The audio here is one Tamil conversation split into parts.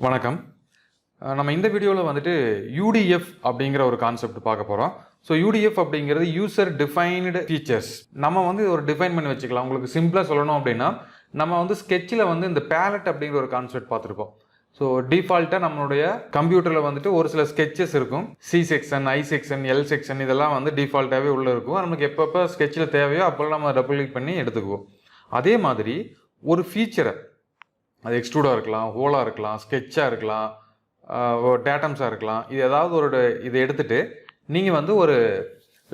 வணக்கம். நம்ம இந்த வீடியோவில் வந்துட்டு UDF அப்படிங்கிற ஒரு கான்செப்ட் பார்க்க போகிறோம். ஸோ UDF அப்படிங்கிறது யூசர் டிஃபைன்டு ஃபீச்சர்ஸ். நம்ம வந்து ஒரு டிஃபைன் பண்ணி வச்சுக்கலாம். உங்களுக்கு சிம்பிளாக சொல்லணும் அப்படின்னா, நம்ம வந்து ஸ்கெட்சில் வந்து இந்த பேலட் அப்படிங்கிற ஒரு கான்செப்ட் பார்த்துருப்போம். ஸோ டிஃபால்ட்டாக நம்மளுடைய கம்ப்யூட்டரில் வந்துட்டு ஒரு சில ஸ்கெட்சஸ் இருக்கும். C section, I section, L section இதெல்லாம் வந்து டிஃபால்ட்டாகவே உள்ளே இருக்கும். நமக்கு எப்பப்போ ஸ்கெட்சில் தேவையோ அப்போல்லாம் நம்ம டபுள் கிளிக் பண்ணி எடுத்துக்குவோம். அதே மாதிரி ஒரு ஃபீச்சரை, அது எக்ஸ்ட்ரூடாக இருக்கலாம், ஹோலாக இருக்கலாம், ஸ்கெட்சாக இருக்கலாம், டேட்டம்ஸாக இருக்கலாம், இது ஏதாவது ஒரு இதை எடுத்துகிட்டு நீங்கள் வந்து ஒரு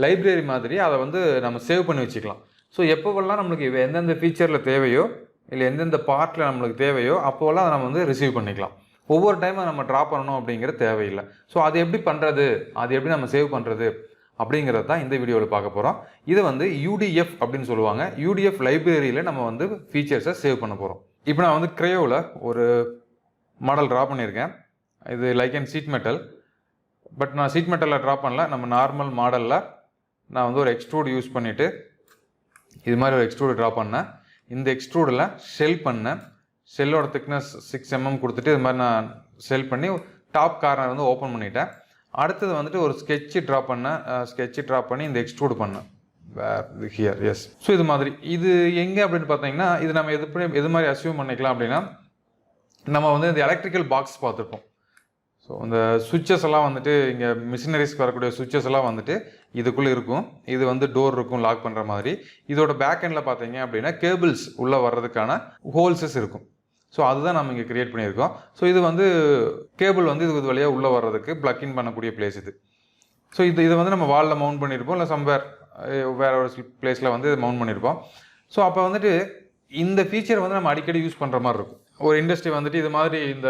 லைப்ரரி மாதிரி அதை வந்து நம்ம சேவ் பண்ணி வச்சுக்கலாம். ஸோ எப்போவெல்லாம் நம்மளுக்கு எந்தெந்த ஃபீச்சரில் தேவையோ இல்லை எந்தெந்த பார்ட்டில் நம்மளுக்கு தேவையோ அப்போவெல்லாம் அதை நம்ம வந்து ரிசீவ் பண்ணிக்கலாம். ஒவ்வொரு டைமும் நம்ம ட்ரா பண்ணணும் அப்படிங்கிறது தேவையில்லை. ஸோ அது எப்படி பண்ணுறது, அது எப்படி நம்ம சேவ் பண்ணுறது அப்படிங்கிறது தான் இந்த வீடியோவில் பார்க்க போகிறோம். இதை வந்து UDF அப்படின்னு சொல்லுவாங்க. UDF லைப்ரரியில் நம்ம வந்து ஃபீச்சர்ஸை சேவ் பண்ண போகிறோம். இப்போ நான் வந்து க்ரேயோவில் ஒரு மாடல் ட்ரா பண்ணியிருக்கேன். இது like and seat metal. But நான் சீட் மெட்டலில் ட்ரா பண்ணல. நம்ம நார்மல் மாடலில் நான் வந்து ஒரு எக்ஸ்ட்ரூட் யூஸ் பண்ணிவிட்டு இது மாதிரி ஒரு எக்ஸ்ட்ரூட் ட்ரா பண்ணேன். இந்த எக்ஸ்ட்ரூடில் ஷெல் பண்ணேன். ஷெல்லோட திக்னஸ் 6 mm கொடுத்துட்டு இது மாதிரி நான் ஷெல் பண்ணி டாப் கார்னர் வந்து ஓப்பன் பண்ணிட்டேன். அடுத்தது வந்துட்டு ஒரு ஸ்கெட்சு ட்ரா பண்ணேன். ஸ்கெட்சு ட்ரா பண்ணி இந்த எக்ஸ்ட்ரூட் பண்ணேன். Here S. ஸோ இது மாதிரி இது எங்கே அப்படின்னு பார்த்தீங்கன்னா, இது நம்ம எது மாதிரி அசியூம் பண்ணிக்கலாம் அப்படின்னா, நம்ம வந்து இந்த எலக்ட்ரிக்கல் பாக்ஸ் பார்த்துருப்போம். ஸோ இந்த சுவிட்சஸ் எல்லாம் வந்துட்டு இங்கே மிஷினரிஸ்க்கு வரக்கூடிய சுவிட்சஸ் எல்லாம் வந்துட்டு இதுக்குள்ளே இருக்கும். இது வந்து டோர் இருக்கும் லாக் பண்ணுற மாதிரி. இதோட பேக் எண்டில் பார்த்தீங்க அப்படின்னா கேபிள்ஸ் உள்ளே வர்றதுக்கான ஹோல்ஸஸ் இருக்கும். ஸோ அதுதான் நம்ம இங்கே கிரியேட் பண்ணியிருக்கோம். ஸோ இது வந்து கேபிள் வந்து இது வழியாக உள்ளே வர்றதுக்கு பிளக் இன் பண்ணக்கூடிய பிளேஸ் இது. ஸோ இதை வந்து நம்ம வாலில் மவுண்ட் பண்ணியிருப்போம், இல்லை சம்வேர் வேற ஒரு பிளேஸில் வந்து மவுண்ட் பண்ணியிருப்போம். ஸோ அப்போ வந்துட்டு இந்த ஃபீச்சர் வந்து நம்ம அடிக்கடி யூஸ் பண்ணுற மாதிரி இருக்கும். ஒரு இண்டஸ்ட்ரி வந்துட்டு இது மாதிரி இந்த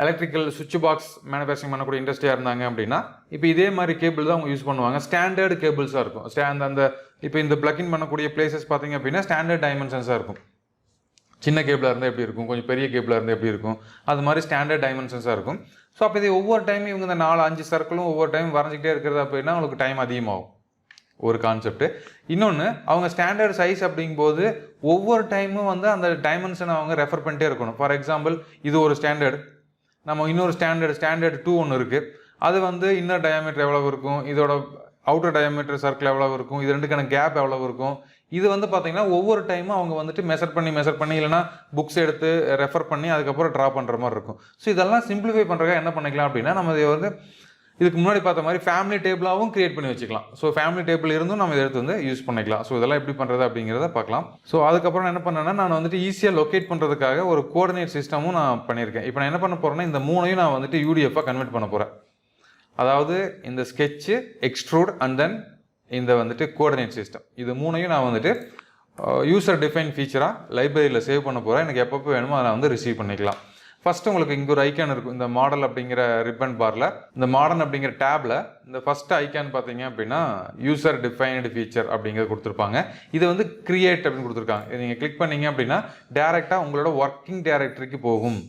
எலக்ட்ரிக்கல் சுவிட்ச் பாக்ஸ் மேனுஃபேக்சரிங் பண்ணக்கூடிய இண்டஸ்ட்ரியாக இருந்தாங்க அப்படின்னா, இப்போ இதே மாதிரி கேபிள் தான் அவங்க யூஸ் பண்ணுவாங்க. ஸ்டாண்டர்டு கேபிள்ஸாக இருக்கும். அந்த இப்போ இந்த பிளக்இன் பண்ணக்கூடிய பிளேசஸ் பார்த்தீங்க அப்படின்னா ஸ்டாண்டர்ட் டைமென்ஷன்ஸாக இருக்கும். சின்ன கேபிளாக இருந்தால் எப்படி இருக்கும், கொஞ்சம் பெரிய கேபிளாக இருந்தால் எப்படி இருக்கும், அது மாதிரி ஸ்டாண்டர்ட் டைமென்ஷன்ஸாக இருக்கும். ஸோ அப்போ இது ஒவ்வொரு டைமும் இவங்க இந்த 4-5 சர்க்கிளும் ஒவ்வொரு டைம் வரைஞ்சிக்கிட்டே இருக்கிறது அப்படின்னா உங்களுக்கு டைம் அதிகமாகும். ஒரு கான்செப்ட். இன்னொன்று, அவங்க ஸ்டாண்டர்ட் சைஸ் அப்படிங்கும்போது ஒவ்வொரு டைமும் வந்து அந்த டைமென்ஷனை அவங்க ரெஃபர் பண்ணிட்டே இருக்கணும். ஃபார் எக்ஸாம்பிள், இது ஒரு ஸ்டாண்டர்டு, நம்ம இன்னொரு ஸ்டாண்டர்ட் 2 ஒன்று இருக்குது. அது வந்து இன்னர் டயாமீட்டர் எவ்வளவு இருக்கும், இதோட அவுட்டர் டயாமீட்டர் சர்க்கிள் எவ்வளவு இருக்கும், இது ரெண்டுக்கான கேப் எவ்வளவு இருக்கும். இது வந்து பார்த்தீங்கன்னா ஒவ்வொரு டைமும் அவங்க வந்துட்டு மெஷர் பண்ணி இல்லைனா புக்ஸ் எடுத்து ரெஃபர் பண்ணி அதுக்கப்புறம் ட்ரா பண்ணுற மாதிரி இருக்கும். ஸோ இதெல்லாம் சிம்பிளிஃபை பண்ணுறதுக்காக என்ன பண்ணிக்கலாம் அப்படின்னா, நம்ம இதை வந்து இதுக்கு முன்னாடி பார்த்த மாதிரி ஃபேமிலி டேபிளாகவும் கிரியேட் பண்ணி வச்சுக்கலாம். ஸோ ஃபேமிலி டேபிள் இருந்தும் நம்ம இதை எடுத்து வந்து யூஸ் பண்ணிக்கலாம். ஸோ இதெல்லாம் எப்படி பண்ணுறது அப்படிங்கிறத பார்க்கலாம். ஸோ அதுக்கப்புறம் என்ன பண்ணேன்னா, நான் வந்துட்டு ஈஸியாக லொக்கேட் பண்ணுறதுக்காக ஒரு கோஆர்டினேட் சிஸ்டமும் நான் பண்ணியிருக்கேன். இப்போ நான் என்ன பண்ண போகிறேன்னா, இந்த 3ஐயும் நான் வந்துட்டு UDF-ஆக கன்வெர்ட் பண்ண போகிறேன். அதாவது இந்த ஸ்கெட்சு, எக்ஸ்ட்ரூட் அண்ட் தென் இந்த வந்துட்டு கோஆர்டினேட் சிஸ்டம், இது 3ஐயும் நான் வந்துட்டு யூசர் டிஃபைன் ஃபீச்சராக லைப்ரரியில் சேவ் பண்ண போகிறேன். எனக்கு எப்பப்போ வேணுமோ அதை நான் வந்து ரிசீவ் பண்ணிக்கலாம். ஃபஸ்ட்டு உங்களுக்கு இங்கே ஒரு ஐக்கான் இருக்கும். இந்த மாடல் அப்படிங்கிற ரிப்பன் பாரில், இந்த மாடர்ன் அப்படிங்கிற டேபில் இந்த ஃபஸ்ட்டு ஐக்கான் பார்த்தீங்க அப்படின்னா யூசர் டிஃபைன்டு ஃபீச்சர் அப்படிங்கிறது கொடுத்துருப்பாங்க. இது வந்து கிரியேட் அப்படின்னு கொடுத்துருக்காங்க. இதை நீங்கள் கிளிக் பண்ணீங்க அப்படின்னா டேரெக்டாக உங்களோட ஒர்க்கிங் டைரக்டரிக்கு போகும்.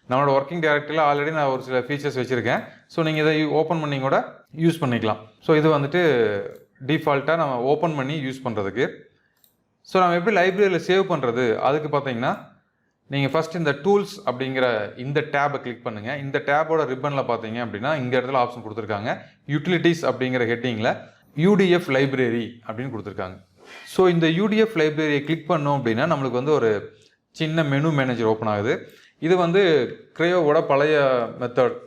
நம்மளோட ஒர்க்கிங் டைரக்டரியில் ஆல்ரெடி நான் ஒரு சில ஃபீச்சர்ஸ் வச்சுருக்கேன். ஸோ நீங்கள் இதை ஓப்பன் பண்ணி கூட யூஸ் பண்ணிக்கலாம். ஸோ இது வந்துட்டு டிஃபால்ட்டாக நம்ம ஓப்பன் பண்ணி யூஸ் பண்ணுறதுக்கு. ஸோ நம்ம எப்படி லைப்ரரியில் சேவ் பண்ணுறது, அதுக்கு பார்த்தீங்கன்னா நீங்கள் ஃபஸ்ட் இந்த டூல்ஸ் அப்படிங்கிற இந்த டேபை கிளிக் பண்ணுங்கள். இந்த டேபோட ரிப்பனில் பார்த்தீங்க அப்படின்னா இந்த இடத்துல ஆப்ஷன் கொடுத்துருக்காங்க. யூட்டிலிட்டிஸ் அப்படிங்கிற ஹெட்டிங்கில் UDF லைப்ரரி அப்படின்னு கொடுத்துருக்காங்க. ஸோ இந்த UDF லைப்ரரியை கிளிக் பண்ணோம் அப்படின்னா நம்மளுக்கு வந்து ஒரு சின்ன மெனு மேனேஜர் ஓப்பன் ஆகுது. இது வந்து க்ரேயோவோட பழைய மெத்தட்.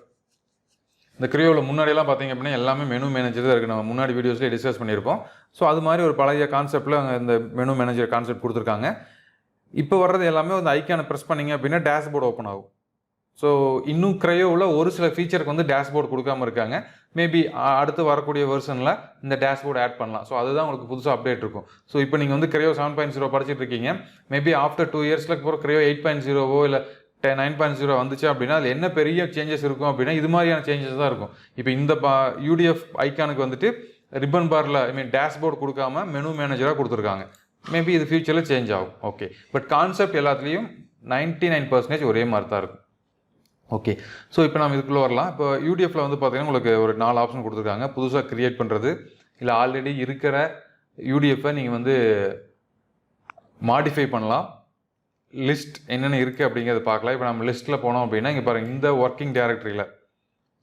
இந்த க்ரேயோவில் முன்னாடியெல்லாம் பார்த்தீங்க அப்படின்னா எல்லாமே மெனு மேனேஜர் தான் இருக்குது. நம்ம முன்னாடி வீடியோஸ்லேயே டிஸ்கஸ் பண்ணியிருப்போம். ஸோ அது மாதிரி ஒரு பழைய கான்செப்டில் அங்கே இந்த மெனு மேனேஜர் கான்செப்ட் கொடுத்துருக்காங்க. இப்போ வர்றது எல்லாமே வந்து ஐக்கானை ப்ரெஸ் பண்ணிங்க அப்படின்னா டேஷ்போர்டு ஓப்பன் ஆகும். ஸோ இன்னும் க்ரேயோவில் ஒரு சில ஃபீச்சருக்கு வந்து டேஷ்போர்டு கொடுக்காமல் இருக்காங்க. மேபி அடுத்து வரக்கூடிய வெர்ஷனில் இந்த டேஷ்போர்டு ஆட் பண்ணலாம். ஸோ அதுதான் உங்களுக்கு புதுசாக அப்டேட் இருக்கும். ஸோ இப்போ நீங்கள் வந்து Creo 7.0 படிச்சுட்டு இருக்கீங்க. மேபி ஆஃப்டர் 2 இயர்ஸ்க்கு அப்புறம் Creo 8.0 இல்லை 9.0 வந்துச்சு அப்படின்னா அதில் என்ன பெரிய சேஞ்சஸ் இருக்கும் அப்படின்னா இது மாதிரியான சேஞ்சஸ் தான் இருக்கும். இப்போ இந்த UDF ஐக்கானுக்கு வந்துட்டு ரிப்பன் பாரில் டேஷ்போர்டு கொடுக்காம மெனு மேனேஜராக கொடுத்துருக்காங்க. மேபி இது ஃபியூச்சரில் சேஞ்ச் ஆகும். ஓகே, பட் கான்செப்ட் எல்லாத்துலேயும் 99% ஒரே மாதிரி தான் இருக்கும். ஓகே, ஸோ இப்போ நம்ம இதுக்குள்ளே வரலாம். இப்போ UDF-ல வந்து பார்த்தீங்கன்னா உங்களுக்கு ஒரு 4 ஆப்ஷன் கொடுத்துருக்காங்க. புதுசாக க்ரியேட் பண்ணுறது, இல்லை ஆல்ரெடி இருக்கிற UDF-ஐ நீங்கள் வந்து மாடிஃபை பண்ணலாம், லிஸ்ட் என்னென்ன இருக்குது அப்படிங்கிறத பார்க்கலாம். இப்போ நம்ம லிஸ்ட்டில் போனோம் அப்படின்னா இங்கே பாருங்கள், இந்த ஒர்க்கிங் டைரக்டரியில்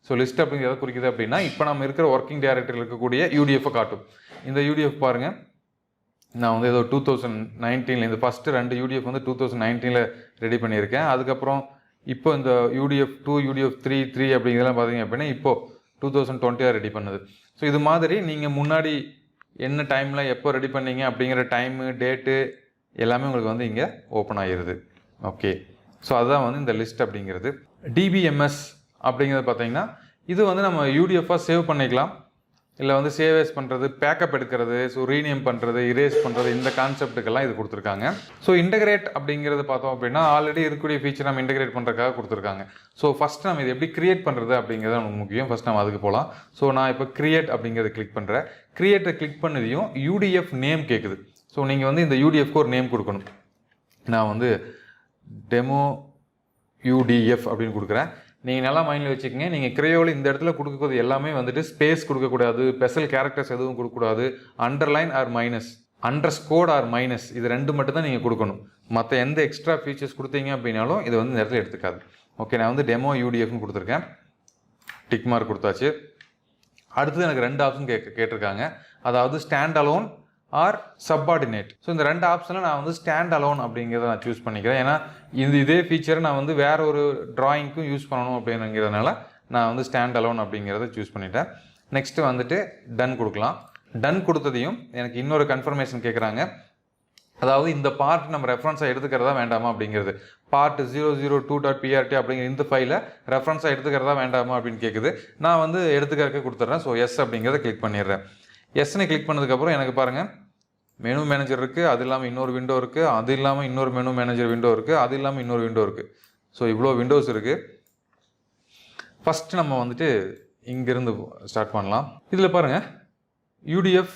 ஸோ லிஸ்ட் அப்படிங்கிறத குறிக்குது அப்படின்னா இப்போ நம்ம இருக்கிற ஒர்க்கிங் டைரக்டரியில் இருக்கக்கூடிய யூடிஎஃப்பை காட்டும். இந்த யூடிஎஃப் பாருங்கள், நான் வந்து ஏதோ 2019 இந்த ஃபஸ்ட்டு 2 யூடிஎஃப் வந்து 2019 ரெடி பண்ணியிருக்கேன். அதுக்கப்புறம் இப்போ இந்த UDF 2 UDF 3 அப்படிங்கிறதெல்லாம் பார்த்தீங்க அப்படின்னா இப்போது 2020 ரெடி பண்ணுது. ஸோ இது மாதிரி நீங்கள் முன்னாடி என்ன டைமில் எப்போ ரெடி பண்ணீங்க அப்படிங்கிற டைமு டேட்டு எல்லாமே உங்களுக்கு வந்து இங்கே ஓப்பன் ஆகிடுது. ஓகே, ஸோ அதுதான் வந்து இந்த லிஸ்ட் அப்படிங்கிறது. DBMS அப்படிங்கிறது பார்த்தீங்கன்னா இது வந்து நம்ம UDF-ஆக சேவ் பண்ணிக்கலாம், இல்லை வந்து சேவேஸ் பண்ணுறது, பேக்கப் எடுக்கிறது, ஸோ ரீநேம் பண்ணுறது, இரேஸ் பண்ணுறது, இந்த கான்செப்ட்டுக்கெல்லாம் இது கொடுத்துருக்காங்க. ஸோ இன்டகிரேட் அப்படிங்கிறது பார்த்தோம் அப்படின்னா ஆல்ரெடி இருக்கக்கூடிய ஃபீச்சர் நம்ம இன்டகிரேட் பண்ணுறதுக்காக கொடுத்துருக்காங்க. ஸோ ஃபஸ்ட்டு நம்ம இது எப்படி க்ரியேட் பண்ணுறது அப்படிங்கிறது நமக்கு முக்கியம். ஃபஸ்ட் நம்ம அதுக்கு போகலாம். ஸோ நான் இப்போ க்ரியேட் அப்படிங்கிறத கிளிக் பண்ணுறேன். க்ரியேட்டை கிளிக் பண்ணதையும் UDF நேம் கேட்குது. ஸோ நீங்கள் வந்து இந்த UDF-க்கு ஒரு நேம் கொடுக்கணும். நான் வந்து டெமோ UDF அப்படின்னு கொடுக்குறேன். நீங்கள் நல்லா மைண்டில் வச்சுக்கோங்க, நீங்கள் கிரேயோவில் இந்த இடத்துல கொடுக்கறது எல்லாமே வந்துட்டு ஸ்பேஸ் கொடுக்கக்கூடாது, ஸ்பெஷல் கேரக்டர்ஸ் எதுவும் கொடுக்கக்கூடாது, underline or minus, underscore or minus, இது 2 மட்டும் தான் நீங்கள் கொடுக்கணும். மற்ற எந்த எக்ஸ்ட்ரா ஃபீச்சர்ஸ் கொடுத்தீங்க அப்படின்னாலும் இது வந்து இந்த இடத்துல எடுத்துக்காது. ஓகே, நான் வந்து டெமோ UDFன்னு கொடுத்துருக்கேன், டிக் மார்க் கொடுத்தாச்சு. அடுத்தது எனக்கு 2 ஆப்ஷன் கேட்டிருக்காங்க, அதாவது stand alone or subordinate. So இந்த 2 ஆப்ஷனில் நான் வந்து ஸ்டாண்ட் அலோன் அப்படிங்கிறத நான் சூஸ் பண்ணிக்கிறேன். ஏன்னா இதே ஃபீச்சரை நான் வந்து வேற ஒரு ட்ராயிங்க்கும் யூஸ் பண்ணணும் அப்படிங்கிறதுனால நான் வந்து ஸ்டாண்ட் அலோன் அப்படிங்கிறத சூஸ் பண்ணிட்டேன். நெக்ஸ்ட்டு வந்துட்டு டன் கொடுக்கலாம். டன் கொடுத்ததையும் எனக்கு இன்னொரு கன்ஃபர்மேஷன் கேட்குறாங்க, அதாவது இந்த பார்ட் நம்ம ரெஃபரன்ஸாக எடுத்துக்கிறதா வேண்டாமா அப்படிங்கிறது. பார்ட் 002.prt அப்படிங்கிற இந்த ஃபைலை ரெஃபரன்ஸாக எடுத்துக்கிறதா வேண்டாமா அப்படின்னு கேட்குது. நான் வந்து எடுத்துக்கிறதுக்கு கொடுத்துட்றேன். ஸோ எஸ் அப்படிங்கிறத கிளிக் பண்ணிடுறேன். எஸ்ன்னு கிளிக் பண்ணதுக்கப்புறம் எனக்கு பாருங்கள் மெனு மேனேஜர் இருக்குது, அது இல்லாமல் இன்னொரு விண்டோ இருக்குது, அது இல்லாமல் இன்னொரு மெனு மேனேஜர் விண்டோ இருக்குது, அது இல்லாமல் இன்னொரு விண்டோ இருக்குது. ஸோ இவ்வளோ விண்டோஸ் இருக்குது. ஃபஸ்ட்டு நம்ம வந்துட்டு இங்கேருந்து ஸ்டார்ட் பண்ணலாம். இதில் பாருங்கள் UDF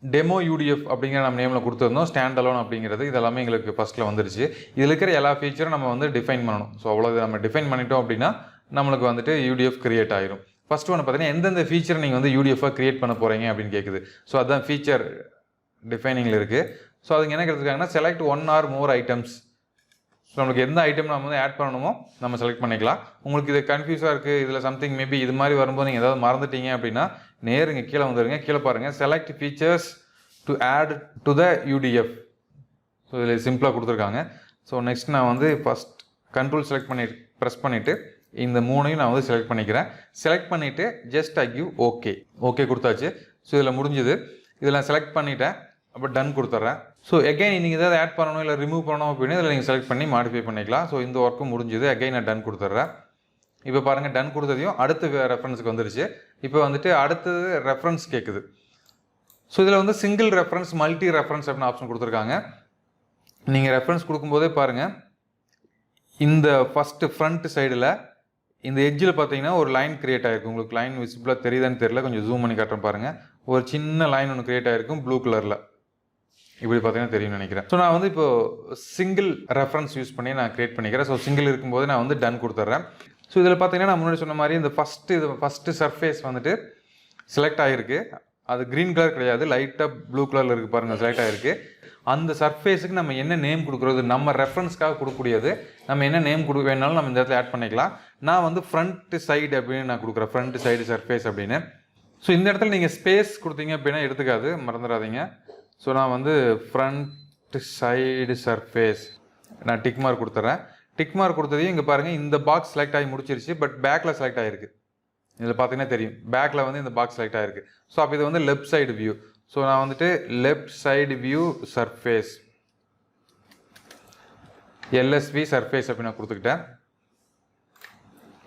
டெமோ UDF அப்படிங்கிற நம்ம நேமில் கொடுத்துருந்தோம். ஸ்டாண்ட் அலோன் அப்படிங்கிறது இதெல்லாமே எங்களுக்கு ஃபஸ்ட்டில் வந்துருச்சு. இதில் இருக்கிற எல்லா ஃபீச்சரும் நம்ம வந்து டிஃபைன் பண்ணணும். ஸோ அவ்வளோ நம்ம டிஃபைன் பண்ணிட்டோம் அப்படின்னா நம்மளுக்கு வந்துட்டு UDF கிரியேட் ஆகிரும். ஃபஸ்ட்டு ஒன்று பார்த்தீங்கன்னா எந்தெந்த ஃபீச்சர் நீங்கள் வந்து UDF-ஆக கிரியேட் பண்ண போகிறீங்க அப்படின்னு கேட்குது. ஸோ அதுதான் ஃபீச்சர் டிஃபைனிங்கில் இருக்குது. ஸோ அதுக்கு என்ன கேட்டிருக்காங்கன்னா select 1 or more items. So நம்மளுக்கு எந்த ஐட்டம் நம்ம வந்து ஆட் பண்ணணுமோ நம்ம செலக்ட் பண்ணிக்கலாம். உங்களுக்கு இது கன்ஃபியூஸாக இருக்குது, இதில் சம்திங் மேபி இது மாதிரி வரும்போது நீங்கள் ஏதாவது மறந்துட்டீங்க அப்படின்னா நேருங்க கீழே வந்துடுங்க. கீழே பாருங்கள் select features to add to the UDF. So இதில் சிம்பிளாக கொடுத்துருக்காங்க. ஸோ நெக்ஸ்ட் நான் வந்து ஃபஸ்ட் கண்ட்ரோல் செலக்ட் பண்ணி ப்ரெஸ் பண்ணிவிட்டு இந்த 3ஐயும் நான் வந்து செலக்ட் பண்ணிக்கிறேன். செலக்ட் பண்ணிவிட்டு ஜஸ்ட் ஐ கிவ் ஓகே கொடுத்தாச்சு. ஸோ இதில் முடிஞ்சுது. இதில் நான் செலக்ட் பண்ணிவிட்டேன், அப்போ டன் கொடுத்துட்றேன். ஸோ எகைன் நீங்கள் ஏதாவது ஆட் பண்ணணும் இல்லை ரிமூவ் பண்ணணும் அப்படின்னா இதில் நீங்கள் செலக்ட் பண்ணி மாடிஃபை பண்ணிக்கலாம். ஸோ இந்த ஒர்க்கும் முடிஞ்சுது. எகைன் நான் டன் கொடுத்துட்றேன். இப்போ பாருங்கள் டன் கொடுத்ததையும் அடுத்த ரெஃபரன்ஸுக்கு வந்துருச்சு. இப்போ வந்துட்டு அடுத்தது ரெஃபரன்ஸ் கேட்குது. ஸோ இதில் வந்து சிங்கிள் ரெஃபரன்ஸ், மல்டி ரெஃபரன்ஸ் அப்படின்னு ஆப்ஷன் கொடுத்துருக்காங்க. நீங்கள் ரெஃபரன்ஸ் கொடுக்கும்போதே பாருங்கள் இந்த ஃபஸ்ட்டு ஃப்ரண்ட் சைடில் இந்த எட்ஜில் பார்த்தீங்கன்னா ஒரு லைன் கிரியேட் ஆகிருக்கும். உங்களுக்கு லைன் விசிபிளாக தெரியுதான்னு தெரியல, கொஞ்சம் ஜூம் பண்ணி காட்டுறேன் பாருங்கள். ஒரு சின்ன லைன் ஒன்று கிரியேட் ஆகிருக்கும் ப்ளூ கலரில், இப்படி பார்த்தீங்கன்னா தெரியும்னு நினைக்கிறேன். ஸோ நான் வந்து இப்போ சிங்கிள் ரெஃபரன்ஸ் யூஸ் பண்ணி நான் கிரியேட் பண்ணிக்கிறேன். ஸோ சிங்கிள் இருக்கும்போது நான் வந்து டன் கொடுத்துட்றேன். ஸோ இதில் பார்த்தீங்கன்னா நான் முன்னாடி சொன்ன மாதிரி இந்த ஃபஸ்ட்டு சர்ஃபேஸ் வந்துட்டு செலக்ட் ஆகிருக்கு. அது க்ரீன் கலர் கிடையாது, லைட்டாக ப்ளூ கலரில் இருக்குது பாருங்கள், செலக்ட் ஆகிருக்கு. அந்த சர்ஃபேஸுக்கு நம்ம என்ன நேம் கொடுக்குறது, நம்ம ரெஃபரன்ஸ்க்காக கொடுக்கக்கூடியது, நம்ம என்ன நேம் கொடுக்க வேணாலும் நம்ம இந்த இடத்துல ஆட் பண்ணிக்கலாம். நான் வந்து ஃப்ரண்ட் சைடு அப்படின்னு நான் கொடுக்குறேன், ஃப்ரண்ட் சைடு சர்ஃபேஸ் அப்படின்னு. ஸோ இந்த இடத்துல நீங்கள் ஸ்பேஸ் கொடுத்தீங்க அப்படின்னா எடுத்துக்காது, மறந்துடாதீங்க. ஸோ நான் வந்து ஃப்ரண்ட் சைடு சர்ஃபேஸ் நான் டிக் மார்க் கொடுத்துட்றேன். டிக் மார்க் கொடுத்ததையும் இங்கே பாருங்கள் இந்த பாக்ஸ் செலக்ட் ஆகி முடிச்சிருச்சு, பட் பேக்கில் செலக்ட் ஆகிருக்கு. இதில் பார்த்தீங்கன்னா தெரியும் பேக்கில் வந்து இந்த பாக்ஸ் செலக்ட் ஆகிருக்கு. ஸோ அப்போ இது வந்து லெஃப்ட் சைடு வியூ. ஸோ நான் வந்துட்டு left side view surface LSV surface அப்படின்னு நான் கொடுத்துக்கிட்டேன்.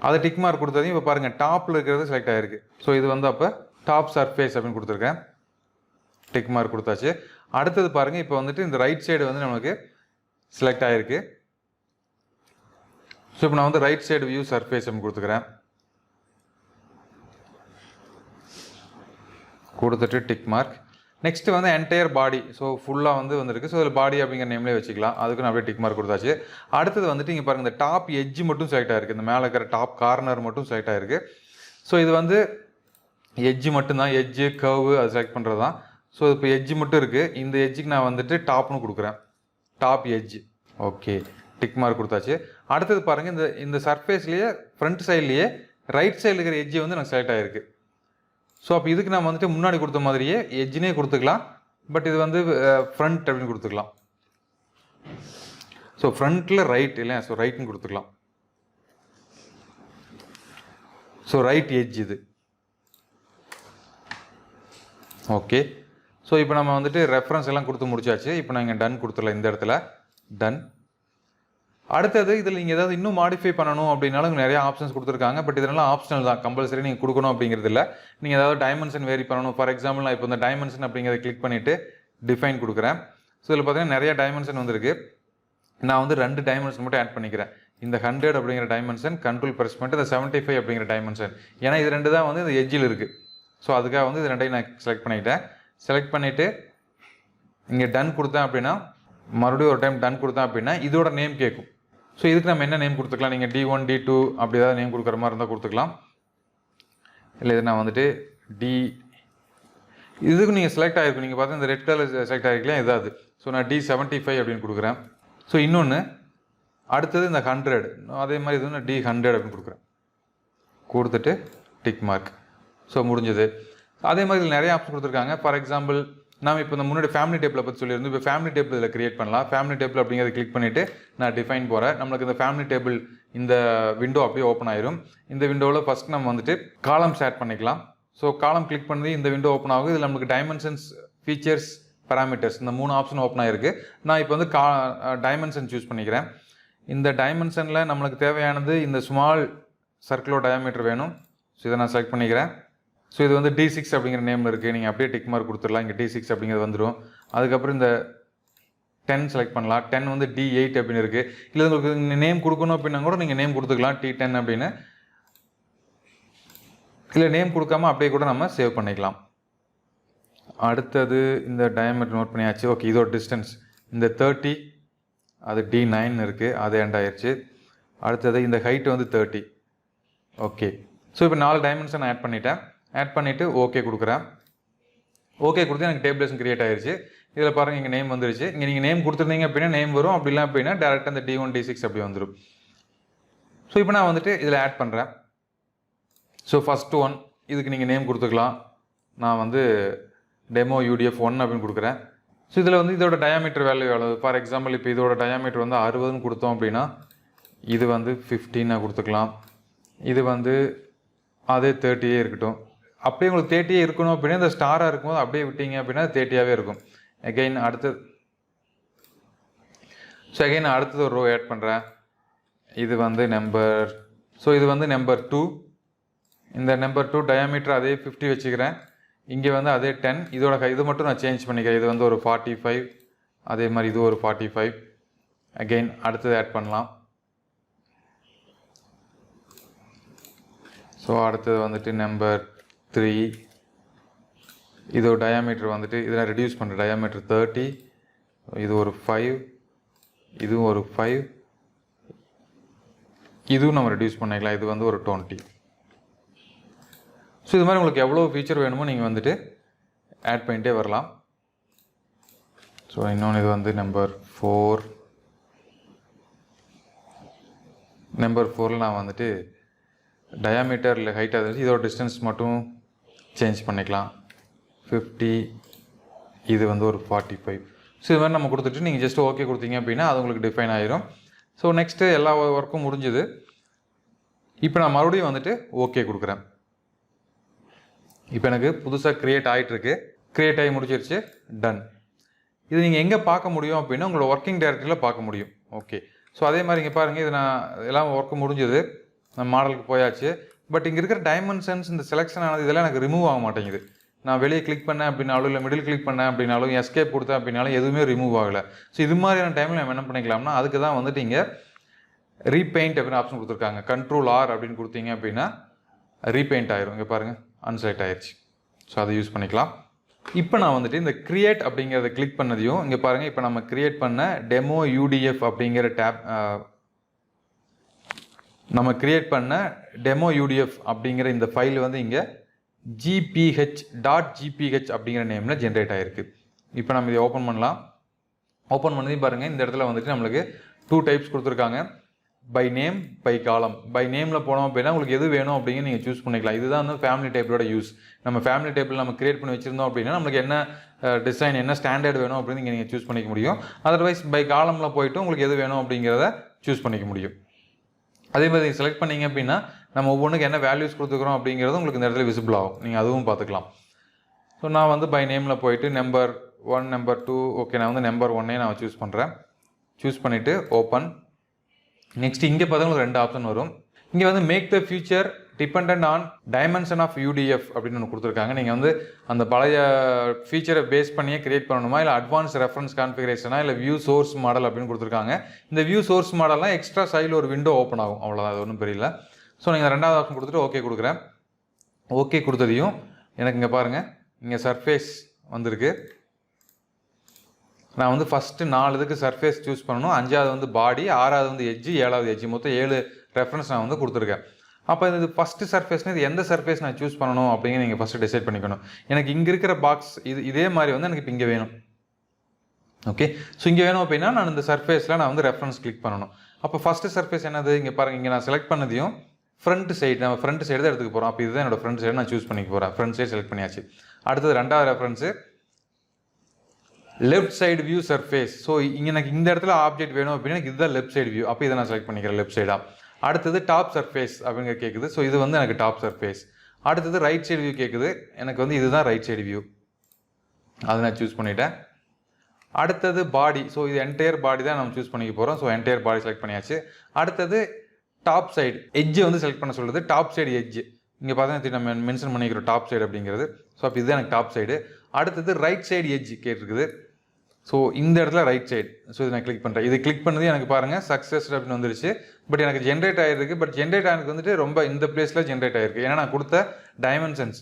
அதை டிக் மார்க் கொடுத்ததையும் இப்போ பாருங்கள் டாப்பில் இருக்கிறது செலக்ட் ஆகிருக்கு. ஸோ இது வந்து அப்போ டாப் சர்ஃபேஸ் அப்படின்னு கொடுத்துருக்கேன், டிக் மார்க் கொடுத்தாச்சு. அடுத்தது பாருங்கள் இப்போ வந்துட்டு இந்த ரைட் சைடு வந்து நமக்கு செலக்ட் ஆகிருக்கு. ஸோ இப்போ நான் வந்து ரைட் சைடு வியூ சர்ஃபேஸ் அப்படின்னு கொடுத்துக்கிறேன், கொடுத்துட்டு டிக் மார்க். நெக்ஸ்ட்டு வந்து என்டையர் பாடி, ஸோ ஃபுல்லாக வந்து வந்துருக்கு. ஸோ இதில் பாடி அப்படிங்கிற நேம்லேயே வச்சுக்கலாம். அதுக்கு நான் அப்படியே டிக் மார்க் கொடுத்தாச்சு. அடுத்தது வந்துட்டு இங்கே பாருங்கள் இந்த டாப் எட்ஜ் மட்டும் செலக்ட் ஆகிருக்கு, இந்த மேலே இருக்கிற டாப் கார்னர் மட்டும் செலக்ட் ஆகிருக்கு. ஸோ இது வந்து எட்ஜு மட்டும்தான், எட்ஜு கர்வு அது செலக்ட் பண்ணுறது தான். ஸோ இப்போ எட்ஜு மட்டும் இருக்குது. இந்த எட்ஜுக்கு நான் வந்துட்டு டாப்னு கொடுக்குறேன், top edge. Okay, tick mark கொடுத்தாச்சு. அடுத்தது பாருங்கள், இந்த சர்ஃபேஸ்லேயே ஃப்ரண்ட் சைட்லேயே ரைட் சைடில் இருக்கிற எட்ஜ் வந்து எனக்கு செலக்ட் ஆகிருக்கு. ஸோ அப்போ இதுக்கு நம்ம வந்துட்டு முன்னாடி கொடுத்த மாதிரியே எட்ஜ்னே கொடுத்துக்கலாம். பட் இது வந்து ஃப்ரண்ட் அப்படின்னு கொடுத்துக்கலாம். ஸோ ஃப்ரண்ட்டில் ரைட் இல்லையா, ஸோ ரைட்னு கொடுத்துக்கலாம். ஸோ ரைட் எட்ஜ் இது. ஓகே. ஸோ இப்போ நம்ம வந்துட்டு ரெஃபரன்ஸ் எல்லாம் கொடுத்து முடிச்சாச்சு. இப்போ நான் இங்கே டன் கொடுத்துடலாம். இந்த இடத்துல டன். அடுத்தது இதில் நீங்கள் ஏதாவது இன்னும் மாடிஃபை பண்ணணும் அப்படின்னாலும் நிறைய ஆப்ஷன்ஸ் கொடுத்துருக்காங்க. பட் இதெல்லாம் ஆப்ஷனல் தான், கம்பல்சரி நீங்கள் கொடுக்கணும் அப்படிங்கிறது இல்லை. நீங்கள் ஏதாவது டைமென்ஷன் வேரி பண்ணணும். ஃபார் எக்ஸாம்பிள் நான் இப்போ இந்த டைமென்ஷன் அப்படிங்கிறத கிளிக் பண்ணிவிட்டு டிஃபைன் கொடுக்குறேன். ஸோ இதில் பார்த்தீங்கன்னா நிறைய டைமென்ஷன் வந்துருக்கு. நான் வந்து 2 டைமென்ஷன் மட்டும் ஆட் பண்ணிக்கிறேன். இந்த 100 அப்படிங்கிற டைமென்ஷன், கண்ட்ரோல் ப்ரெஸ் பண்ணிட்டு இந்த 75 அப்படிங்கிற டைமென்ஷன். ஏன்னா இது 2 தான் வந்து இந்த எட்ஜில் இருக்குது. ஸோ அதுக்காக வந்து இது 2ஐயும் நான் செலக்ட் பண்ணிக்கிட்டேன். செலக்ட் பண்ணிவிட்டு இங்கே டன் கொடுத்தேன் அப்படின்னா, மறுபடியும் ஒரு டைம் டன் கொடுத்தேன் அப்படின்னா இதோட நேம் கேட்கும். ஸோ இதுக்கு நம்ம என்ன நேம் கொடுத்துக்கலாம், நீங்கள் D1 D2 அப்படி ஏதாவது நேம் கொடுக்குற மாதிரி இருந்தால் கொடுத்துக்கலாம். இல்லை இது நான் வந்துட்டு இதுக்கு நீங்கள் செலக்ட் ஆகிருக்கும். நீங்கள் பார்த்தா இந்த ரெட் கலர் செலக்ட் ஆகிருக்கலாம் ஏதாவது. ஸோ நான் D75 அப்படின்னு கொடுக்குறேன். ஸோ இன்னொன்று அடுத்தது இந்த 100, அதே மாதிரி இது நான் D100 அப்படின்னு கொடுக்குறேன். கொடுத்துட்டு டிக் மார்க். ஸோ முடிஞ்சது. அதே மாதிரி இதில் நிறைய ஆப்ஷன் கொடுத்துருக்காங்க. ஃபார் எக்ஸாம்பிள் நாம் இப்போ இந்த முன்னாடி ஃபேமிலி டேபிளை பற்றி சொல்லியிருந்தோம். இப்போ ஃபேமிலி டேபிள் இதில் கிரியேட் பண்ணலாம். ஃபேமிலி டேபிள் அப்படிங்கிறத கிளிக் பண்ணிவிட்டு நான் டிஃபைன் போகிறேன். நம்மளுக்கு இந்த ஃபேமிலி டேபிள் இந்த விண்டோ அப்படியே ஓப்பன் ஆயிரும். இந்த விண்டோவில் ஃபஸ்ட் நம்ம வந்துட்டு காலம்ஸ் ஆட் பண்ணிக்கலாம். ஸோ காலம் கிளிக் பண்ணி இந்த விண்டோ ஓப்பன் ஆகும். இதில் நம்மளுக்கு டைமென்ஷன்ஸ், ஃபீச்சர்ஸ், பேராமீட்டர்ஸ் இந்த 3 ஆப்ஷன் ஓப்பன் ஆகிருக்கு. நான் இப்போ வந்து டைமென்ஷன் சூஸ் பண்ணிக்கிறேன். இந்த டைமென்ஷனில் நம்மளுக்கு தேவையானது இந்த ஸ்மால் சர்க்கிளோ டயாமீட்டர் வேணும். ஸோ இதை நான் செலக்ட் பண்ணிக்கிறேன். ஸோ இது வந்து D6 அப்படிங்கிற நேமில் இருக்குது. நீங்கள் அப்படியே டிக் மார்க் கொடுத்துடலாம். இங்கே D6 அப்படிங்கிறது வந்துடும். அதுக்கப்புறம் இந்த 10 செலக்ட் பண்ணலாம். 10 வந்து D8 அப்படின்னு இருக்குது. இல்லை உங்களுக்கு நேம் கொடுக்கணும் அப்படின்னா கூட நீங்கள் நேம் கொடுத்துக்கலாம், T10 அப்படின்னு. இல்லை நேம் கொடுக்காம அப்படியே கூட நம்ம சேவ் பண்ணிக்கலாம். அடுத்தது இந்த டயாமீட்டர் நோட் பண்ணியாச்சு. ஓகே, இதோட டிஸ்டன்ஸ் இந்த 30, அது D9 இருக்குது, அது எண்ட் ஆயிடுச்சு. அடுத்தது இந்த ஹைட்டு வந்து 30. ஓகே. ஸோ இப்போ 4 டைமென்ஷன் ஆட் பண்ணிட்டேன். ஆட் பண்ணிவிட்டு ஓகே கொடுக்குறேன். ஓகே கொடுத்து எனக்கு டேபிளேஷன் கிரியேட் ஆயிடுச்சு. இதில் பாருங்கள் இங்கே நேம் வந்துருச்சு. இங்கே நீங்கள் நேம் கொடுத்துருந்தீங்க அப்படின்னா நேம் வரும். அப்படி இல்லை அப்படின்னா டேரெக்டாக இந்த D1 D6 அப்படி வந்துடும். ஸோ இப்போ நான் வந்துட்டு இதில் ஆட் பண்ணுறேன். ஸோ ஃபஸ்ட்டு 1 இதுக்கு நீங்கள் நேம் கொடுத்துக்கலாம். நான் வந்து டெமோ UDF 1 அப்படின்னு கொடுக்குறேன். ஸோ இதில் வந்து இதோட டயாமீட்டர் வேல்யூ எவ்வளவு. ஃபார் எக்ஸாம்பிள் இப்போ இதோட டயாமீட்டர் வந்து 60ன்னு கொடுத்தோம் அப்படின்னா இது வந்து 15 கொடுத்துக்கலாம். இது வந்து அதே 30 இருக்கட்டும். அப்படியே உங்களுக்கு 30 இருக்கணும் அப்படின்னா இந்த ஸ்டாராக இருக்கும்போது அப்படியே விட்டீங்க அப்படின்னா 30 இருக்கும். அகெயின் அடுத்தது அடுத்தது ஒரு ரோ ஆட் பண்ணுறேன். இது வந்து நம்பர், ஸோ இது வந்து நம்பர் 2. இந்த நம்பர் 2 டயாமீட்டர் அதே 50 வச்சுக்கிறேன். இங்கே வந்து அதே 10. இதோட இது மட்டும் நான் சேஞ்ச் பண்ணிக்கிறேன். இது வந்து ஒரு 45, அதே மாதிரி இது ஒரு 45. அகெயின் அடுத்தது ஆட் பண்ணலாம். ஸோ அடுத்தது வந்துட்டு நம்பர் 3. இதோட டயாமீட்டர் வந்துட்டு இதில் ரெடியூஸ் பண்ணுற டயாமீட்டர் 30. இது ஒரு 5, இதுவும் ஒரு 5, இதுவும் நம்ம ரெடியூஸ் பண்ணிக்கலாம். இது வந்து ஒரு 20. ஸோ இது மாதிரி உங்களுக்கு எவ்வளோ ஃபீச்சர் வேணுமோ நீங்கள் வந்துட்டு ஆட் பண்ணிகிட்டே வரலாம். ஸோ இன்னொன்று இது வந்து நம்பர் 4. நம்பர் 4ல் நான் வந்துட்டு டயாமீட்டர் இல்லை ஹைட்டாக இருந்துச்சு. இதோட டிஸ்டன்ஸ் மட்டும் சேஞ்ச் பண்ணிக்கலாம். 50, இது வந்து ஒரு 45. ஸோ இது மாதிரி நம்ம கொடுத்துட்டு நீங்கள் ஜஸ்ட் ஓகே கொடுத்தீங்க அப்படின்னா அது உங்களுக்கு டிஃபைன் ஆகிரும். ஸோ நெக்ஸ்ட்டு எல்லா ஒர்க்கும் முடிஞ்சுது. இப்போ நான் மறுபடியும் வந்துட்டு ஓகே கொடுக்குறேன். இப்போ எனக்கு புதுசாக க்ரியேட் ஆகிட்டுருக்கு. க்ரியேட் ஆகி முடிச்சிருச்சு. டன். இது நீங்கள் எங்கே பார்க்க முடியும் அப்படின்னா உங்களோட ஒர்க்கிங் டைரக்டரியில் பார்க்க முடியும். ஓகே. ஸோ அதே மாதிரி இங்கே பாருங்கள், இது நான் எல்லாம் ஒர்க்கு முடிஞ்சது. நம்ம மாடலுக்கு போயாச்சு. பட் இங்கே இருக்கிற டைமென்ஷன்ஸ், இந்த செலெக்ஷன் ஆனது இதெல்லாம் எனக்கு ரிமூவ் ஆக மாட்டேங்குது. நான் வெளியே கிளிக் பண்ணேன் அப்படின்னாலும், இல்லை மிடில் கிளிக் பண்ணேன் அப்படின்னாலும், எஸ்கேப் கொடுத்தேன் அப்படின்னாலும் எதுவுமே ரிமூவ் ஆகலை. ஸோ இது மாதிரியான டைமில் நம்ம என்ன பண்ணிக்கலாம்னா, அதுக்கு தான் வந்துட்டு இங்கே ரீபெயிண்ட் அப்படின்னு ஆப்ஷன் கொடுத்துருக்காங்க. Ctrl+R அப்படின்னு கொடுத்தீங்க அப்படின்னா ரீபெயிண்ட் ஆயிரும். இங்கே பாருங்கள், அன்செலக்ட் ஆயிடுச்சு. ஸோ அதை யூஸ் பண்ணிக்கலாம். இப்போ நான் வந்துட்டு இந்த கிரியேட் அப்படிங்கிறத கிளிக் பண்ணதையும் இங்கே பாருங்கள், இப்போ நம்ம கிரியேட் பண்ண டெமோ UDF அப்படிங்கிற டேப், நம்ம கிரியேட் பண்ண டெமோ UDF அப்படிங்கிற இந்த ஃபைல் வந்து இங்கே gph.gph அப்படிங்கிற நேமில் ஜென்ரேட் ஆகிருக்கு. இப்போ நம்ம இதை ஓப்பன் பண்ணலாம். ஓப்பன் பண்ணதையும் பாருங்கள், இந்த இடத்துல வந்துட்டு நம்மளுக்கு 2 டைப்ஸ் கொடுத்துருக்காங்க. பை நேம், பை காலம். பை நேமில் போனோம் அப்படின்னா உங்களுக்கு எது வேணும் அப்படிங்க நீங்கள் சூஸ் பண்ணிக்கலாம். இதுதான் வந்து ஃபேமிலி டேபிளோட யூஸ். நம்ம ஃபேமிலி டேபிள் நம்ம கிரியேட் பண்ணி வச்சிருந்தோம் அப்படின்னா நம்மளுக்கு என்ன டிசைன், என்ன ஸ்டாண்டர்ட் வேணும் அப்படின்னு நீங்கள் சூஸ் பண்ணிக்க முடியும். அதர்வைஸ் பை காலமில் போயிட்டு உங்களுக்கு எது வேணும் அப்படிங்கிறத சூஸ் பண்ணிக்க முடியும். அதே மாதிரி செலக்ட் பண்ணிங்க அப்படின்னா நம்ம ஒவ்வொன்றுக்கு என்ன வேல்யூஸ் கொடுத்துக்கிறோம் அப்படிங்கிறது உங்களுக்கு இந்த இடத்துல விசிபிள் ஆகும். நீங்கள் அதுவும் பார்த்துக்கலாம். ஸோ நான் வந்து பை நேமில் போயிட்டு நம்பர் 1, நம்பர் 2, ஓகே நான் வந்து நம்பர் 1 நான் சூஸ் பண்ணுறேன். சூஸ் பண்ணிவிட்டு ஓப்பன். நெக்ஸ்ட் இங்கே பார்த்தா 2 ஆப்ஷன் வரும். இங்கே வந்து make the future depend on dimension of UDF அப்படின்னு ஒன்று கொடுத்துருக்காங்க. நீங்கள் வந்து அந்த பழைய ஃபீச்சரை பேஸ் பண்ணியே கிரியேட் பண்ணணுமா, இல்லை அட்வான்ஸ் ரெஃபரன்ஸ் கான்ஃபிகரேஷனா, இல்லை வியூ சோர்ஸ் மாடல் அப்படின்னு கொடுத்துருக்காங்க. இந்த வியூ சோர்ஸ் மாடல்லாம் எக்ஸ்ட்ரா சைடில் ஒரு விண்டோ ஓப்பன் ஆகும், அவ்வளோதான், அது ஒன்றும் தெரியல. ஸோ நீங்கள் 2வது ஆப்ஷன் கொடுத்துட்டு ஓகே கொடுக்குறேன். ஓகே கொடுத்ததையும் எனக்கு இங்கே பாருங்கள், இங்கே சர்ஃபேஸ் வந்திருக்கு. நான் வந்து ஃபஸ்ட்டு 4 இதுக்கு சர்ஃபேஸ் சூஸ் பண்ணணும், 5வது வந்து பாடி, 6வது வந்து எட்ஜு, 7வது எட்ஜு, மொத்தம் 7 ரெஃபரன்ஸ் நான் வந்து கொடுத்துருக்கேன். அப்போ இது ஃபஸ்ட்டு சர்ஃபேஸ்னு இது எந்த சர்ஃபேஸ் நான் சூஸ் பண்ணணும் அப்படிங்கிற நீங்கள் ஃபஸ்ட்டு டிசைட் பண்ணிக்கணும். எனக்கு இங்கே இருக்கிற பாக்ஸ் இதே மாதிரி வந்து எனக்கு இப்போ இங்கே வேணும். ஓகே, ஸோ இங்கே வேணும் அப்படின்னா நான் இந்த சர்ஃபேஸில் நான் வந்து ரெஃபரன்ஸ் கிளிக் பண்ணணும். அப்போ ஃபஸ்ட்டு சர்ஃபேஸ் என்னது, இங்கே பாருங்கள், இங்கே நான் செலக்ட் பண்ணதையும் ஃப்ரண்ட் சைடு, நம்ம ஃப்ரண்ட் சைடு தான் எடுத்துக்க போகிறோம். அப்போ இதுதான் என்னோட ஃப்ரண்ட் சைடு நான் சூஸ் பண்ணிக்க போகிறேன். ஃப்ரண்ட் சைடு செலக்ட் பண்ணியாச்சு. அடுத்தது 2வது reference left side view surface. So இங்கே எனக்கு இந்த இடத்துல ஆப்ஜெக்ட் வேணும் அப்படின்னா எனக்கு இதுதான் லெஃப்ட் சைடு வியூ. அப்போ இதை நான் செலக்ட் பண்ணிக்கிறேன் லெஃப்ட் சைடாக. அடுத்தது டாப் சர்ஃபேஸ் அப்படிங்கிற கேட்குது. ஸோ இது வந்து எனக்கு டாப் சர்ஃபேஸ். அடுத்தது ரைட் சைடு வியூ கேட்குது. எனக்கு வந்து இதுதான் ரைட் சைடு வியூ, அதை நான் சூஸ் பண்ணிட்டேன். அடுத்தது பாடி. ஸோ இது என்டையர் பாடி தான் நம்ம சூஸ் பண்ணிக்க போகிறோம். ஸோ என்டையர் பாடி செலக்ட் பண்ணியாச்சு. அடுத்தது டாப் சைடு எட்ஜ் வந்து செலக்ட் பண்ண சொல்லுது. டாப் சைடு எட்ஜ் இங்கே பார்த்தீங்கன்னா நம்ம மென்ஷன் பண்ணிக்கிறோம் டாப் சைடு அப்படிங்கிறது. ஸோ அப்போ இதுதான் எனக்கு டாப் சைடு. அடுத்தது ரைட் சைடு எட்ஜ் கேட்டிருக்குது. ஸோ இந்த இடத்துல ரைட் சைடு. ஸோ இதை நான் கிளிக் பண்ணுறேன். இது கிளிக் பண்ணது எனக்கு பாருங்கள் சக்ஸஸ் அப்படின்னு வந்துருச்சு. பட் எனக்கு ஜென்ரேட் ஆகிருக்கு. பட் ஜென்ரேட் ஆகிருக்கு வந்துட்டு ரொம்ப இந்த பிளேஸில் ஜென்ரேட் ஆகிருக்கு. ஏன்னா நான் கொடுத்த டைமென்ஷன்ஸ்,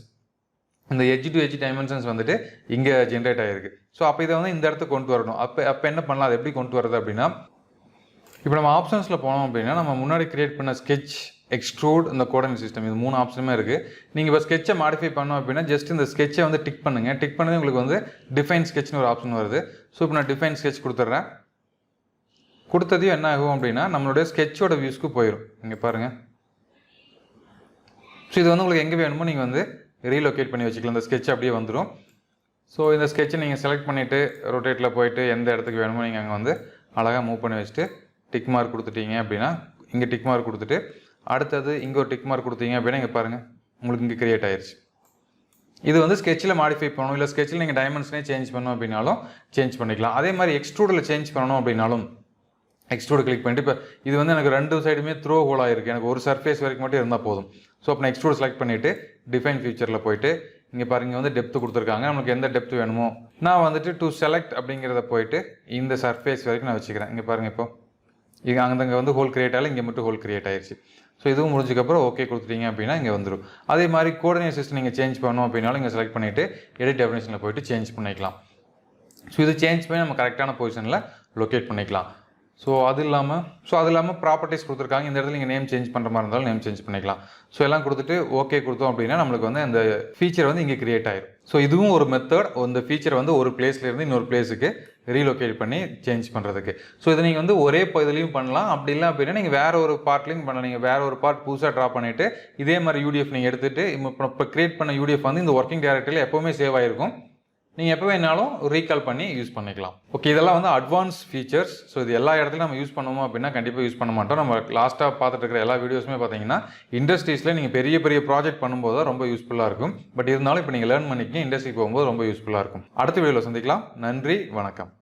இந்த எட்ஜ் டு எட்ஜ் டைமென்ஷன்ஸ் வந்துட்டு இங்கே ஜென்ரேட் ஆகிருக்கு. ஸோ அப்போ இதை வந்து இந்த இடத்துக்கு கொண்டு வரணும். அப்போ என்ன பண்ணலாம், அது எப்படி கொண்டு வரது அப்படின்னா, இப்போ நம்ம ஆப்ஷன்ஸில் போனோம் அப்படின்னா நம்ம முன்னாடி கிரியேட் பண்ண ஸ்கெட்ச், எக்ஸ்ட்ரூட், இந்த கோஆர்டினேட் சிஸ்டம், இது 3 ஆப்ஷனுமே இருக்குது. நீங்கள் இப்போ ஸ்கெட்சை மாடிஃபை பண்ணோம் அப்படின்னா ஜஸ்ட் இந்த ஸ்கெட்சை வந்து டிக் பண்ணுங்கள். டிக் பண்ணது உங்களுக்கு வந்து டிஃபைன் ஸ்கெட்ச்னு ஒரு ஆப்ஷன் வருது. ஸோ இப்போ நான் டிஃபைன் ஸ்கெட்ச் கொடுத்துட்றேன். கொடுத்ததையும் என்ன ஆகும் அப்படின்னா நம்மளுடைய ஸ்கெட்சோட வியூஸ்க்கு போயிடும். இங்கே பாருங்கள். ஸோ இது வந்து உங்களுக்கு எங்கே வேணுமோ நீங்கள் வந்து ரீலொகேட் பண்ணி வச்சுக்கலாம். இந்த ஸ்கெட்ச் அப்படியே வந்துடும். ஸோ இந்த ஸ்கெட்சை நீங்கள் செலக்ட் பண்ணிவிட்டு ரொட்டேட்டில் போயிட்டு எந்த இடத்துக்கு வேணுமோ நீங்கள் அங்கே வந்து அழகாக மூவ் பண்ணி வச்சுட்டு டிக் மார்க் கொடுத்துட்டீங்க அப்படின்னா இங்கே டிக் மார்க் கொடுத்துட்டு அடுத்தது இங்கே ஒரு டிக் மார்க் கொடுத்தீங்க அப்படின்னா இங்கே பாருங்கள் உங்களுக்கு இங்கே கிரியேட் ஆயிடுச்சு. இது வந்து ஸ்கெட்சில் மாடிஃபை பண்ணணும், இல்லை ஸ்கெட்சில் நீங்கள் டைமென்ஷனே சேஞ்ச் பண்ணணும் அப்படின்னாலும் சேஞ்ச் பண்ணிக்கலாம். அதே மாதிரி எக்ஸ்ட்ரூடில் சேஞ்ச் பண்ணணும் அப்படின்னாலும் எக்ஸ்ட்ரூட் கிளிக் பண்ணிட்டு இப்போ இது வந்து எனக்கு 2 சைடுமே த்ரோ ஹோலாக இருக்குது. எனக்கு ஒரு சர்ஃபேஸ் வரைக்கும் மட்டும் இருந்தால் போதும். ஸோ அப்போ நான் எக்ஸ்ட்ரூட் செலக்ட் பண்ணிவிட்டு டிஃபைன் ஃபியூச்சரில் போயிட்டு இங்கே பாருங்க வந்து டெப்த்து கொடுத்துருக்காங்க. நமக்கு எந்த டெப்த் வேணுமோ நான் வந்துட்டு டு செலக்ட் அப்படிங்கிறத போயிட்டு இந்த சர்ஃபேஸ் வரைக்கும் நான் வச்சுக்கிறேன். இங்கே பாருங்கள், இப்போ இங்கே அங்கே வந்து ஹோல் கிரியேட் ஆகல, இங்கே மட்டும் ஹோல் கிரியேட் ஆயிடுச்சு. ஸோ இதுவும் முடிஞ்சதுக்கப்புறம் ஓகே கொடுத்துட்டீங்க அப்படின்னா இங்கே வந்துடும். அதே மாதிரி கோஆர்டினேட் சிஸ்டம் நீங்கள் சேஞ்ச் பண்ணணும் அப்படின்னாலும் இங்கே செலக்ட் பண்ணிவிட்டு எடிட் டெஃபினேஷனில் போயிட்டு சேஞ்ச் பண்ணிக்கலாம். ஸோ இது சேஞ்ச் பண்ணி நம்ம கரெக்டான பொசிஷனில் லொக்கேட் பண்ணிக்கலாம். ஸோ அது இல்லாமல் ப்ராப்பர்ட்டிஸ் கொடுத்துருக்காங்க. இந்த இடத்துல நீங்கள் நேம் சேஞ்ச் பண்ணுற மாதிரி இருந்தாலும் நேம் சேஞ்ச் பண்ணிக்கலாம். ஸோ எல்லாம் கொடுத்துட்டு ஓகே கொடுத்தோம் அப்படின்னா நம்மளுக்கு வந்து அந்த ஃபீச்சர் வந்து இங்கே கிரியேட் ஆயிடும். ஸோ இதுவும் ஒரு மெத்தட், இந்த ஃபீச்சர் வந்து ஒரு பிளேஸ்லேருந்து இன்னொரு பிளேஸுக்கு ரீலொகேட் பண்ணி சேஞ்ச் பண்ணுறதுக்கு. ஸோ இதை நீங்கள் வந்து ஒரே இதுலையும் பண்ணலாம். அப்படி இல்லை அப்படின்னா நீங்கள் வேறு ஒரு பார்ட்லையும் பண்ணலாம். நீங்கள் வேறு ஒரு பார்ட் புதுசாக ட்ரா பண்ணிவிட்டு இதே மாதிரி UDF நீங்கள் எடுத்துகிட்டு இப்போ கிரியேட் பண்ண UDF வந்து இந்த ஒர்க்கிங் டைரக்டரியில் எப்போவுமே சேவ் ஆகிருக்கும். நீங்கள் எப்போ வேணாலும் ரீகால் பண்ணி யூஸ் பண்ணிக்கலாம். ஓகே, இதெல்லாம் வந்து அட்வான்ஸ் ஃபீச்சர்ஸ். ஸோ இது எல்லா இடத்துலையும் நம்ம யூஸ் பண்ணுவோம் அப்படின்னா கண்டிப்பாக யூஸ் பண்ண மாட்டோம். நம்ம லாஸ்ட்டாக பார்த்துட்டு இருக்கிற எல்லா வீடியோஸுமே பார்த்தீங்கன்னா இண்டஸ்ட்ரீஸில் நீங்கள் பெரிய பெரிய ப்ராஜெக்ட் பண்ணும்போது தான் ரொம்ப யூஸ்ஃபுல்லாக இருக்கும். பட் இருந்தாலும் இப்போ நீங்கள் லேர்ன் பண்ணிக்கிங்க, இண்டஸ்ட்ரிக்கு போகும்போது ரொம்ப யூஸ்ஃபுல்லாக இருக்கும். அடுத்த வீடியோவில் சந்திக்கலாம். நன்றி, வணக்கம்.